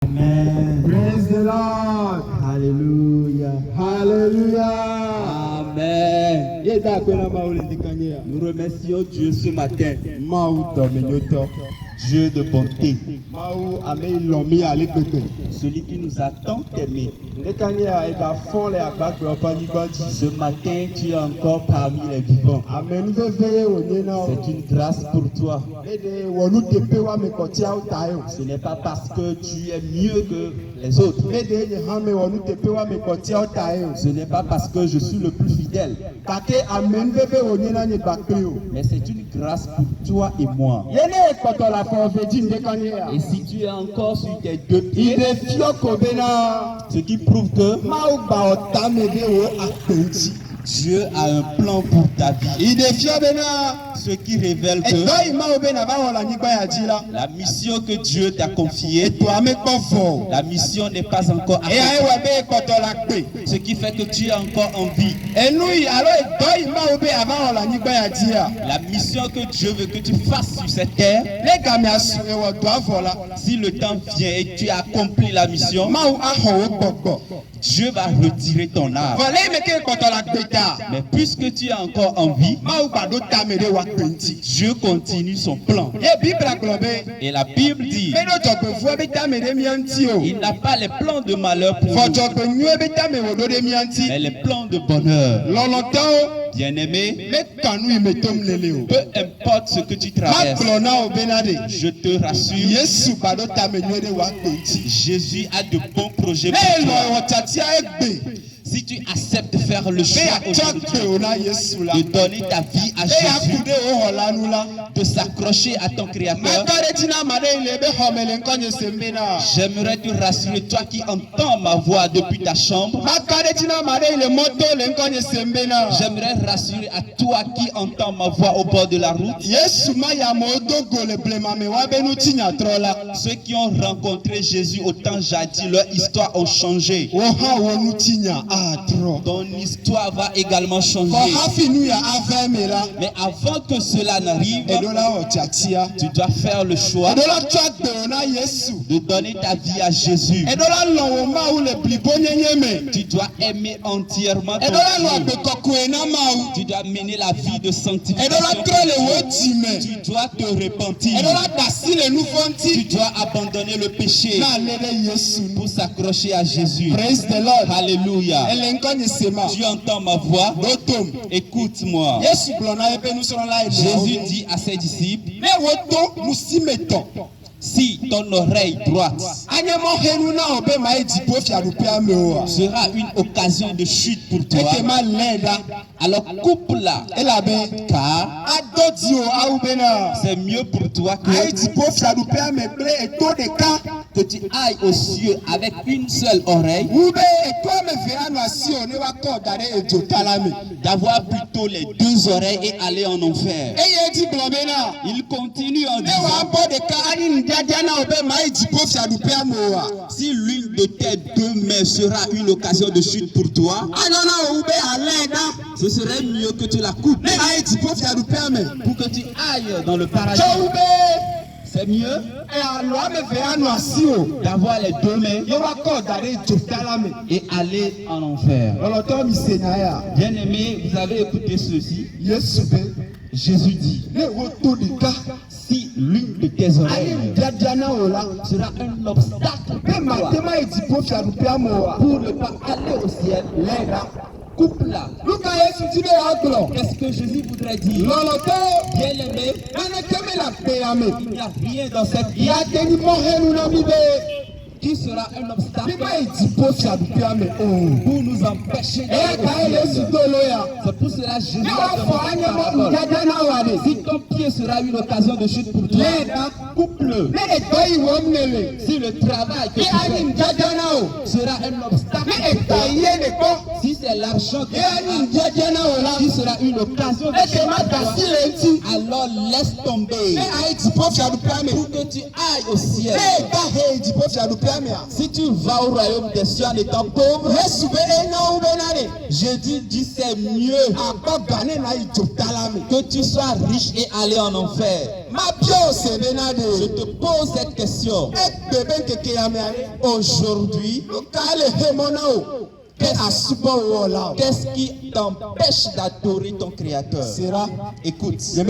Amen. Praise the Lord. Hallelujah. Hallelujah. Amen. Nous Nous remercions Dieu ce matin. Dieu de bonté. Celui qui nous a tant aimés. Ce matin, tu es encore parmi les vivants. C'est une grâce pour toi. Ce n'est pas parce que tu es mieux que les autres. Ce n'est pas parce que je suis le plus fidèle. Mais c'est une grâce pour toi et moi. Et si tu es encore sur tes deux pieds, ce qui prouve que Dieu a un plan pour ta vie. Ce qui révèle que la mission que Dieu t'a confiée, la mission n'est pas encore accomplie. Ce qui fait que tu es encore en vie. La mission que Dieu veut que tu fasses sur cette terre, si le temps vient et tu as accompli la mission, Dieu va retirer ton âme. Mais puisque tu es encore en vie, Dieu continue son plan. Et la Bible dit, il n'a pas les plans de malheur pour nous, mais les plans de bonheur. Bien-aimé, peu importe ce que tu traverses, je te rassure, Jésus a de bons projets pour toi. Si tu acceptes de faire le choix de donner ta vie à Jésus, de s'accrocher à ton Créateur, j'aimerais te rassurer, toi qui entends ma voix depuis ta chambre. J'aimerais rassurer à toi qui entends ma voix au bord de la route. Ceux qui ont rencontré Jésus au temps jadis, leur histoire a changé. Ton histoire va également changer. Mais avant que cela n'arrive, tu dois faire le choix de donner ta vie à Jésus. Tu dois aimer entièrement ton Dieu. Tu dois mener la vie de sanctification. Tu dois te repentir. Tu dois abandonner le péché pour s'accrocher à Jésus. Alléluia. Tu entends ma voix? Écoute-moi. Jésus dit à ses disciples, si ton oreille droite sera une occasion de chute pour toi, alors coupe-la, car c'est mieux pour toi que tu ailles aux cieux avec une seule oreille, d'avoir plutôt les deux oreilles et aller en enfer. Il continue en disant, si l'une de tes deux mains sera une occasion de chute pour toi, ce serait mieux que tu la coupes pour que tu ailles dans le paradis. C'est mieux d'avoir les deux mains et aller en enfer. Bien-aimé, vous avez écouté ceci. Jésus dit, si l'une de tes oreilles sera un obstacle pour toi, pour ne pas aller au ciel, coupe-la. Qu'est-ce que Jésus voudrait dire? Bien-aimé, il n'y a rien dans cette vie qui sera un obstacle pour nous empêcher d'aller. C'est pour cela que Jésus a demandé, si ton pied sera une occasion de chute pour toi, coupe-le. Si le travail que tu fais sera un obstacle pour toi, si c'est l'argent qui sera une occasion. Alors laisse tomber pour que tu ailles au ciel. Si tu vas au royaume des cieux en étant pauvre, je dis c'est mieux que tu sois riche et aller en enfer. Je te pose cette question. Aujourd'hui, qu'est-ce qui t'empêche d'adorer ton Créateur? Écoute, je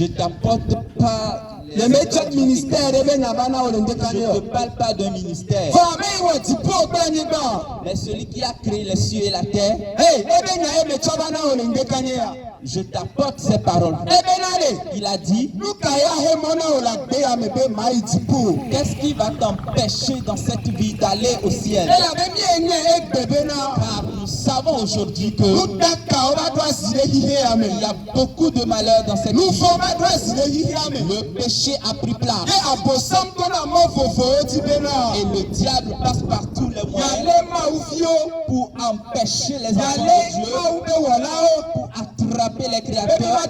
t'apporte pas. Je ne te parle pas d'un ministère. Mais celui qui a créé les cieux et la terre, je t'apporte ces paroles. Il a dit, qu'est-ce qui va t'empêcher dans cette vie d'aller au ciel? Car nous savons aujourd'hui que il y a beaucoup de malheurs dans cette vie. Le péché a pris place. Et le diable passe par tous les moyens pour empêcher les enfants de Dieu, pour attraper les créateurs,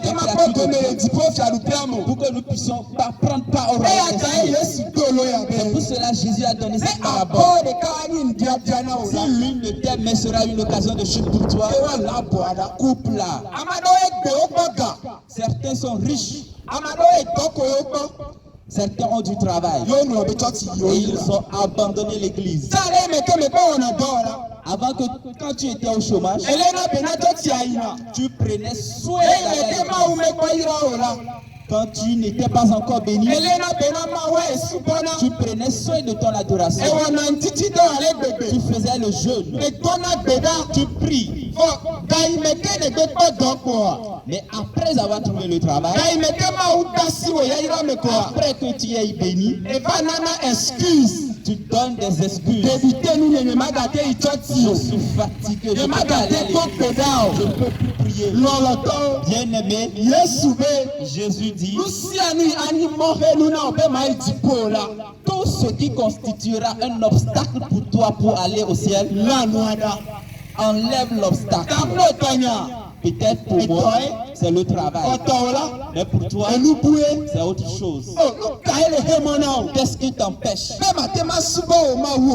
pour que nous puissions pas prendre part au royaume des cieux. C'est pour cela que Jésus a donné cette parabole. Si l'une de tes mains sera une occasion de chute pour toi, coupe-la. Certains sont riches. Certains ont du travail et ils ont abandonné l'église. Avant que quand tu étais au chômage, tu prenais soin de quand tu n'étais pas encore béni, tu prenais soin de ton adoration. Tu faisais le jeûne. Tu pries. Mais après avoir trouvé le travail, après que tu aies béni, tu donnes des excuses. Je suis fatigué, je peux pas aller. Je ne peux plus prier. Bien-aimé, Jésus dit, tout ce qui constituera un obstacle pour toi pour aller au ciel, enlève l'obstacle. Peut-être pour moi, c'est le travail. Mais pour toi, c'est autre chose. Qu'est-ce qui t'empêche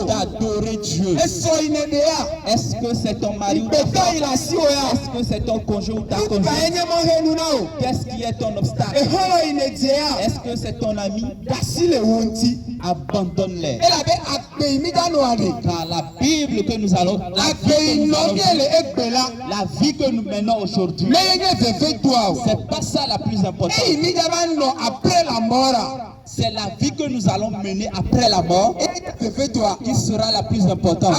d'adorer Dieu? Est-ce que c'est ton mari ou ta femme? Est-ce que c'est ton conjoint ou ta conjointe? Qu'est-ce qui est ton obstacle? Est-ce que c'est ton ami? Abandonne-les. Car la Bible que nous allons, la vie que nous menons aujourd'hui, c'est pas ça la plus importante. C'est la vie que nous allons mener après la mort qui sera la plus importante.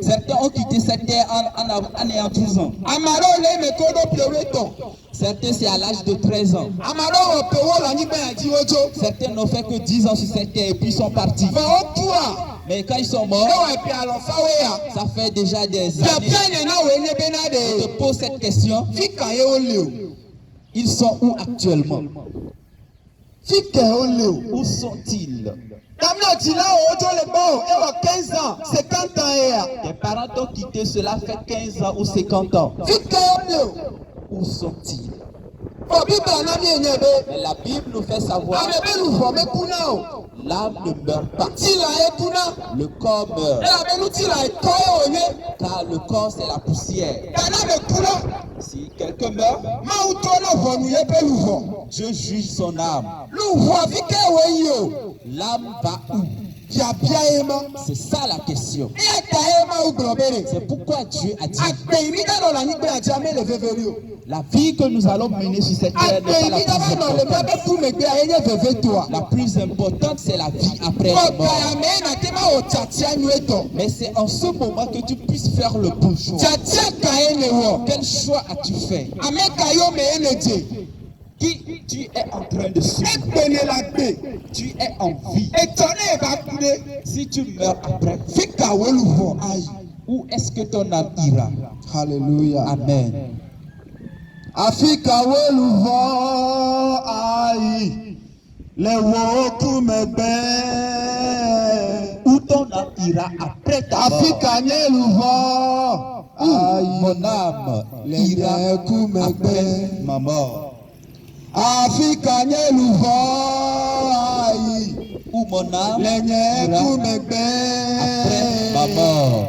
Certains ont quitté cette terre en ayant 12 ans. Certains c'est à l'âge de 13 ans. Certains n'ont fait que 10 ans sur cette terre et puis sont partis. Mais quand ils sont morts, ça fait déjà des années. Je te pose cette question. Ils sont où actuellement? Où sont-ils? Tes parents t'ont quitté, cela fait 15 ans ou 50 ans. Où sont-ils? Mais la Bible nous fait savoir l'âme ne meurt pas. Le corps meurt. Car le corps c'est la poussière. Si quelqu'un meurt, Dieu juge son âme. L'âme va où? C'est ça la question. C'est pourquoi Dieu a dit la vie que nous allons mener sur cette terre n'est pas la plus importante. La plus importante, c'est la vie après la mort. Mais c'est en ce moment que tu puisses faire le bon choix. Quel choix as-tu fait? Qui tu es en train de suivre? Tu es en vie. Si tu meurs après, où est-ce que ton âme ira? Alléluia. Amen. Afrika weluvo ai le woku mebe. Où ton âme ira après ta mort. Afikanye luvo. Mon âme ira après ma mort. Afikanye luvo. Où mon âme ira Après ma mort.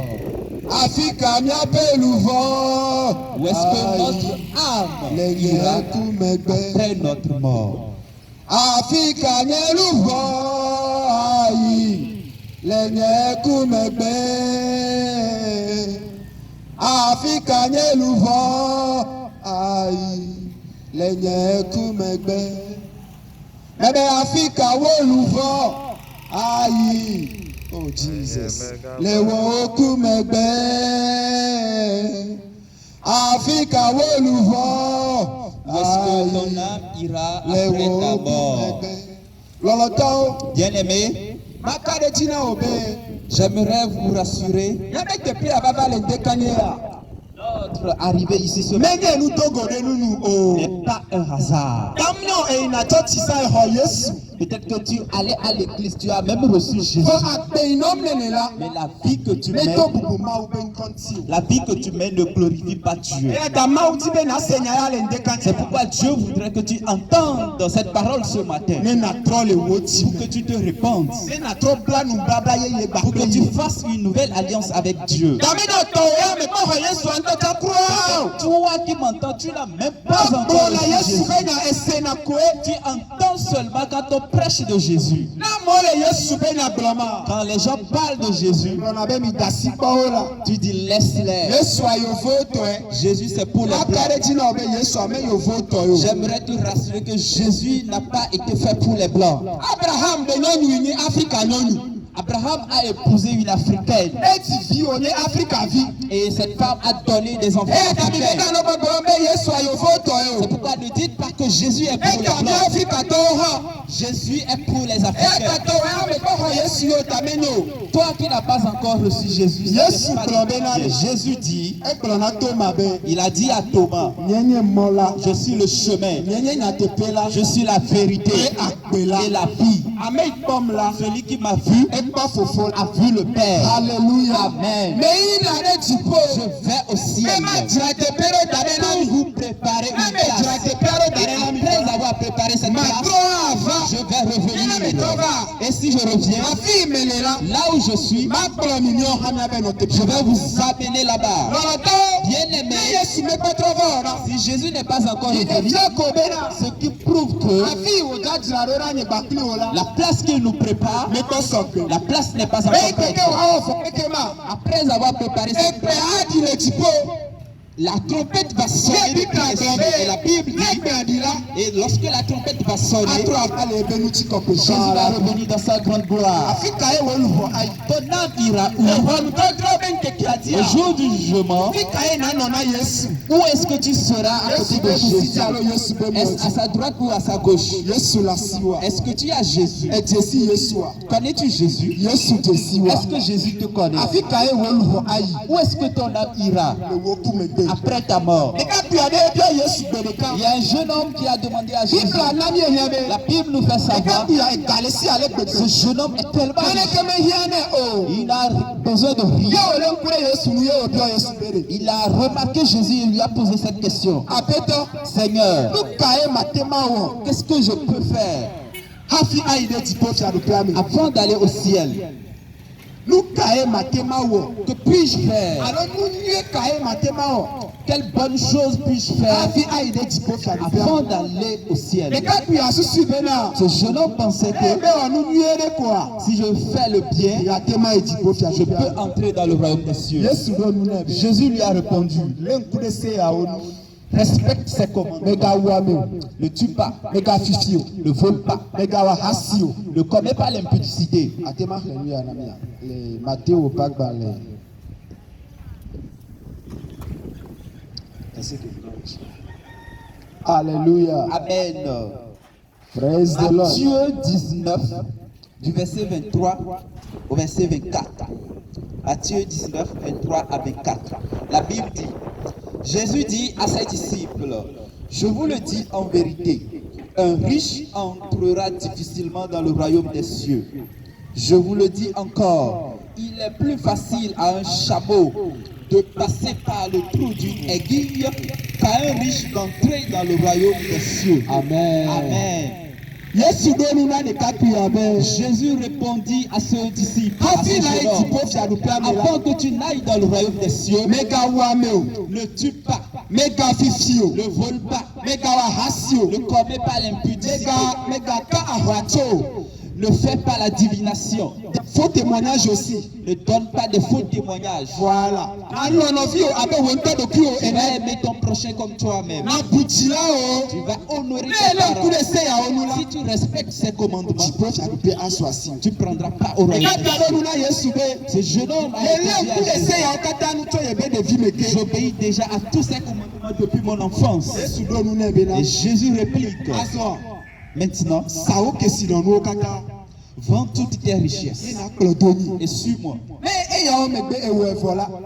Afikanye luvo. Où est-ce que notre âme ira après notre mort? Afikanye luvo. Lenye kumegbe. Afikanye luvo. Lenye kumegbe. Ebe Africa wo luvo. Oh Jesus. Lewo kumegbe. Africa wo luvo. Où est-ce que ton âme ira après ta mort? Loloto. Bien-aimé, j'aimerais vous rassurer. Notre arrivée ici ce matin n'est pas un hasard. Peut-être que tu allais à l'église, tu as même reçu Jésus. Mais la vie que tu mènes, ne glorifie pas Dieu. C'est pourquoi Dieu voudrait que tu entendes dans cette parole ce matin. Pour que tu te répandes. Pour que tu fasses une nouvelle alliance avec Dieu. Toi qui m'entends, tu n'as même pas encore reçu Jésus. Tu entends seulement quand on prêche de Jésus. Quand les gens parlent de Jésus, tu dis laisse-les. Jésus c'est pour les blancs. J'aimerais te rassurer que Jésus n'a pas été fait pour les blancs. Abraham a épousé une Africaine. Et cette femme a donné des enfants africains. C'est pourquoi ne dites pas que Jésus est pour les blancs. Jésus est pour les Africains. Toi qui n'as pas encore reçu Jésus, Jésus dit, il a dit à Thomas, je suis le chemin, je suis la vérité et la vie. Celui qui m'a vu a vu le Père. Alléluia. Amen. Je vais au ciel pour vous préparer une place. Après avoir préparé cette place, je vais revenir. Et si je reviens, là où je suis, je vais vous amener là-bas. Bien-aimé, si Jésus n'est pas encore revenu, ce qui prouve que la place qu'il nous prépare, la place n'est pas encore prête. Après avoir préparé cette place, la trompette va sonner. Et la Bible dit, et lorsque la trompette va sonner, Jésus va revenir dans sa grande gloire. Ton âme ira où? Au jour du jugement, où est-ce que tu seras à côté de Jésus? Est-ce à sa droite ou à sa gauche? Est-ce que tu as Jésus? Connais-tu Jésus? Est-ce que Jésus te connaît? Où est-ce que ton âme ira après ta mort? Il y a un jeune homme qui a demandé à Jésus. La Bible nous fait savoir ce jeune homme est tellement riche. Il a besoin de rien. Il a remarqué Jésus et lui a posé cette question. Seigneur, qu'est-ce que je peux faire avant d'aller au ciel? Que puis-je faire? Quelle bonne chose puis-je faire avant d'aller au ciel? Ce jeune homme pensait que si je fais le bien, je peux entrer dans le royaume des cieux. Jésus lui a répondu, respecte ses commandements. Ne tue pas, ne vole pas, ne commets pas l'impudicité. Alléluia. Amen. Praise the Lord. Matthieu 19, du verset 23 au verset 24. Matthieu 19, 23 à 24. La Bible dit, Jésus dit à ses disciples, je vous le dis en vérité, un riche entrera difficilement dans le royaume des cieux. Je vous le dis encore, Il est plus facile à un chameau de passer par le trou d'une aiguille qu'à un riche d'entrer dans le royaume des cieux. Amen. Amen. Yesu do nuna ne kapi amen. Jésus répondit à ses disciples, à ce jeune homme, avant que tu n'ailles dans le royaume des cieux, ne tue pas, ne vole pas, ne commets pas l'impudicité, ne fais pas la divination, Faux témoignage aussi. ne donne pas de faux témoignages. Voilà. Tu vas aimer ton prochain comme toi-même. Tu vas honorer tes parents. Si tu respectes ces commandements, tu ne prendras pas au royaume. Ce jeune homme a dit, j'obéis déjà à tous ces commandements depuis mon enfance. Et Jésus réplique, maintenant, vends toutes tes richesses et suis-moi.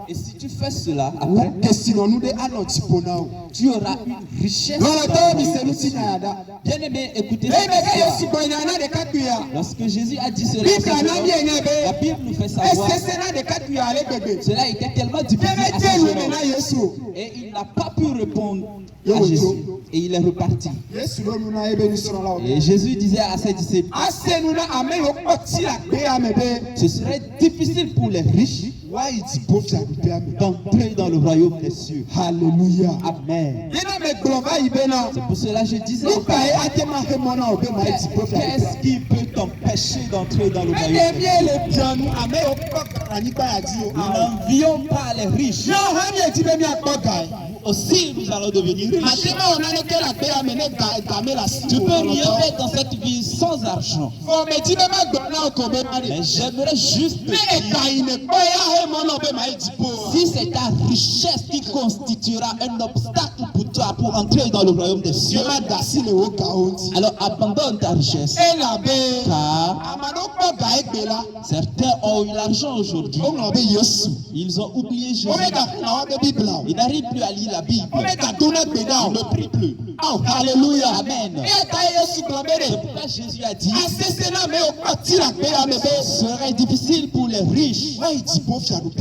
Et si tu fais cela, après, tu auras une richesse. Bien aimé, écoutez cette histoire. Lorsque Jésus a dit cela, la Bible nous fait savoir cela était tellement difficile à ce jeune homme. Et il n'a pas pu répondre à Jésus. Et il est reparti. Et Jésus disait à ses disciples, ce serait difficile pour les riches d'entrer dans le royaume des cieux. Alléluia. Amen. C'est pour cela que je disais, qu'est-ce qui peut t'empêcher d'entrer dans le royaume des cieux? Nous n'envions pas les riches. Aussi, nous allons devenir riches. Tu peux rien faire dans cette vie sans argent. Mais j'aimerais juste te dire, si c'est ta richesse qui constituera un obstacle pour toi pour entrer dans le royaume des cieux, alors abandonne ta richesse. Car certains ont eu l'argent aujourd'hui. Ils ont oublié Jésus. Ils n'arrivent plus à lire la Bible. Ils ne prient plus. Alléluia. Amen. C'est pourquoi Jésus a dit, ce serait difficile pour les riches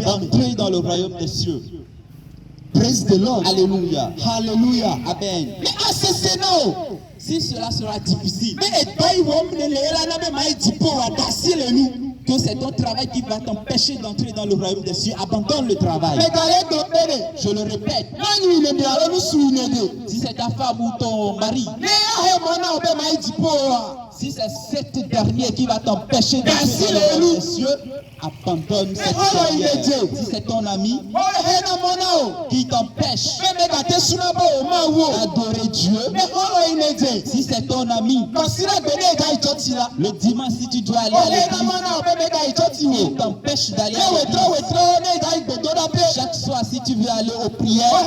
d'entrer dans le royaume des cieux. Praise the Lord. Alléluia. Alléluia. Amen. Si cela sera difficile, que c'est ton travail qui va t'empêcher d'entrer dans le royaume des cieux, abandonne le travail. Je le répète, si c'est ta femme ou ton mari, si c'est cette dernière qui va t'empêcher d'entrer dans le royaume des cieux, abandonne cette dernière. Si c'est ton ami qui t'empêche d'adorer Dieu, si c'est ton ami, le dimanche si tu dois aller à l'église, il t'empêche d'aller à l'église. Chaque soir si tu veux aller aux prières,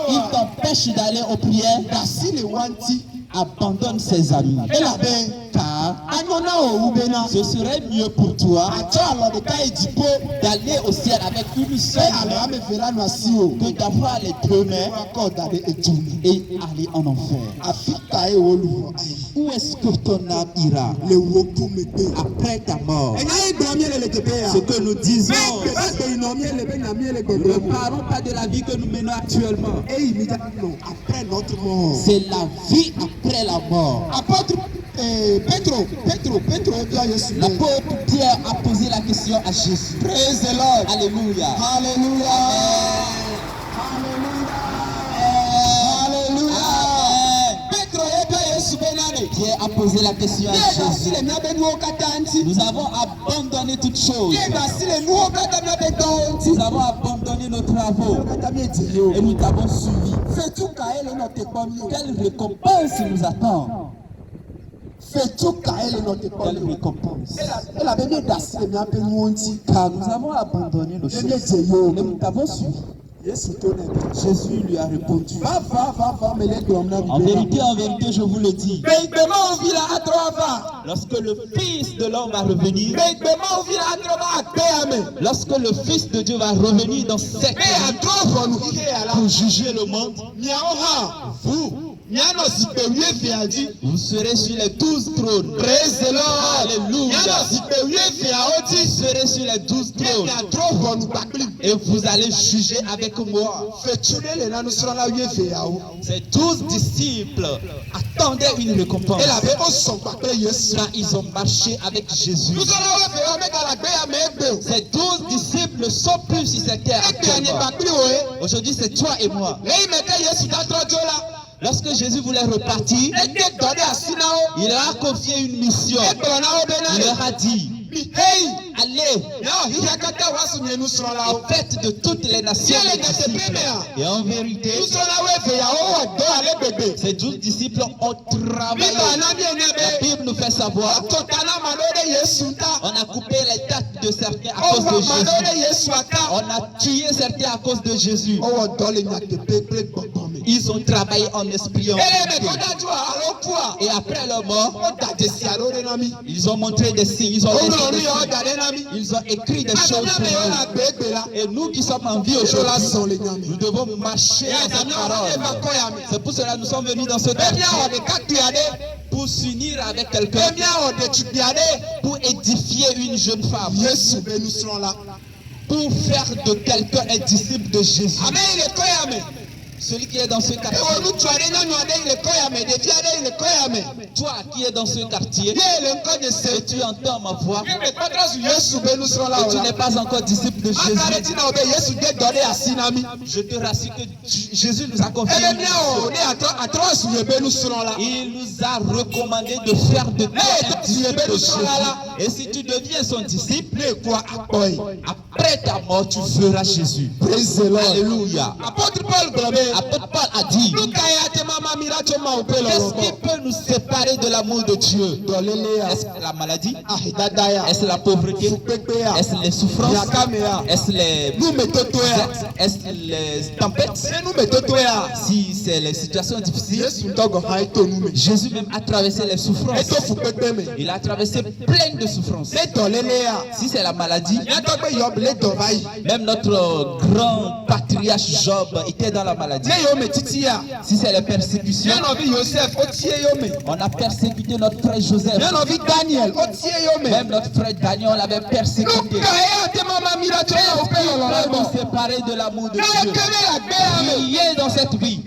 il t'empêche d'aller aux prières. Abandonne ses amis. Car ce serait mieux pour toi d'aller au ciel avec une seule main que d'avoir les deux mains et aller en enfer. Où est-ce que ton âme ira après ta mort? Ce que nous disons, ne parlons pas de la vie que nous menons actuellement. C'est la vie après la mort. L'apôtre Pierre a posé la question à Jésus. Praise the Lord. Alléluia. Alléluia. Alléluia. Pierre a posé la question à Jésus. Nous avons abandonné toutes choses. Nous avons abandonné nos travaux et nous t'avons suivi. Quelle récompense nous attend? Quelle récompense? Car nous avons abandonné nos choses et nous t'avons suivi. Jésus lui a répondu. En vérité, je vous le dis. Lorsque le Fils de l'homme va revenir, lorsque le Fils de Dieu va revenir dans cette vie pour juger le monde, vous, Vous serez sur les 12 trônes. Praise the Lord. Alléluia. Vous serez sur les 12 trônes. Et vous allez juger avec moi. Ces 12 disciples attendaient une récompense. Quand ils ont marché avec Jésus. Ces 12 disciples ne sont plus sur cette terre actuellement. Aujourd'hui, c'est toi et moi. Lorsque Jésus voulait repartir, il leur a confié une mission. Il leur a dit, allez et faites de toutes les nations des disciples. Et en vérité, ces 12 disciples ont travaillé. La Bible nous fait savoir, on a coupé les têtes de certains à cause de Jésus. On a tué certains à cause de Jésus. Ils ont travaillé en esprit. Et après leur mort, ils ont montré des signes. Ils ont écrit des choses sur nous. Et nous qui sommes en vie aujourd'hui, nous devons marcher à cette parole. C'est pour cela que nous sommes venus dans ce quartier. Pour s'unir avec quelqu'un. Pour édifier une jeune femme. Pour faire de quelqu'un un disciple de Jésus. Celui qui est dans ce quartier. Toi qui es dans ce quartier, et tu entends ma voix, et tu n'es pas encore disciple de Jésus, je te rassure que Jésus nous a confié une mission. Il nous a recommandé de faire de toi un disciple de Jésus. Et si tu deviens son disciple, après ta mort, tu feras Jésus. Alléluia. Apôtre Paul a dit, qu'est-ce qui peut nous séparer de l'amour de Dieu? Est-ce la maladie? Est-ce la pauvreté? Est-ce les souffrances? Est-ce les tempêtes? Si c'est les situations difficiles, Jésus même a traversé les souffrances. Il a traversé plein de souffrances. Si c'est la maladie, même notre grand patriarche Job était dans la maladie. Si c'est les persécutions, on a persécuté notre frère Joseph. Même notre frère Daniel, on l'avait persécuté. On peut nous séparer de l'amour de Dieu. Qui est dans cette vie?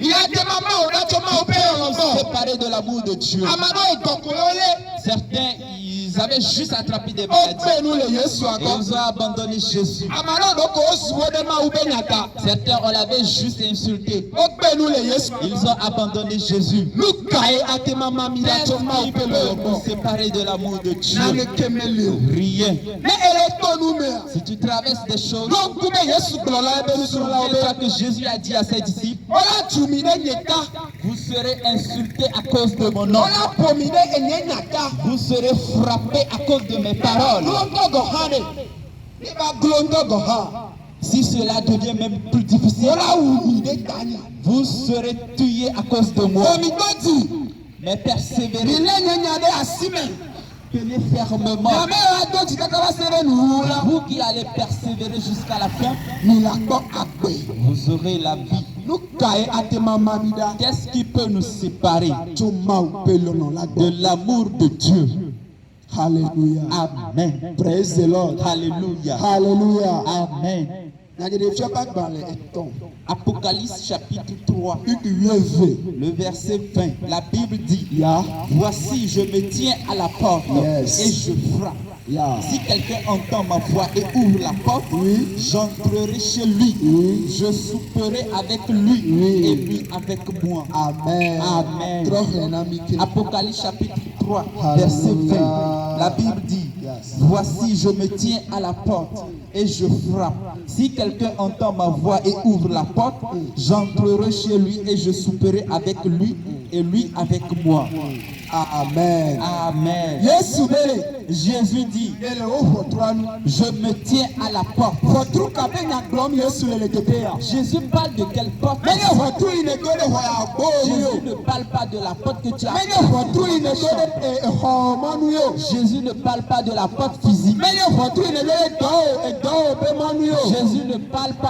Séparer de l'amour de Dieu. Certains, ils avaient juste attrapé des maladies. Et ils ont abandonné Jésus. Certains, on l'avait juste insulté. Ils ont abandonné Jésus. Qu'est-ce qui peut nous séparer de l'amour de Dieu? Rien. Si tu traverses des choses, souviens-toi que Jésus a dit à ses disciples, vous serez insultés à cause de mon nom. Vous serez frappés à cause de mes paroles. Si cela devient même plus difficile, vous serez tués à cause de moi. Mais persévérez. Tenez fermement. Vous qui allez persévérer jusqu'à la fin, vous aurez la vie. Qu'est-ce qui peut nous séparer de l'amour de Dieu? Hallelujah. Amen. Praise the Lord. Hallelujah. Hallelujah. Amen. Apocalypse chapitre 3, le verset 20. La Bible dit, voici je me tiens à la porte et je frappe. Si quelqu'un entend ma voix et ouvre la porte, j'entrerai chez lui. Je souperai avec lui et lui avec moi. Amen. Amen. Apocalypse chapitre 3, verset 20. La Bible dit, voici je me tiens à la porte et je frappe. Si quelqu'un entend ma voix et ouvre la porte, j'entrerai chez lui et je souperai avec lui et lui avec moi. Amen. Amen. Jésus dit, je me tiens à la porte. Jésus parle de quelle porte? Jésus ne parle pas de la porte que tu as. Jésus ne parle pas de la porte physique. Jésus ne parle pas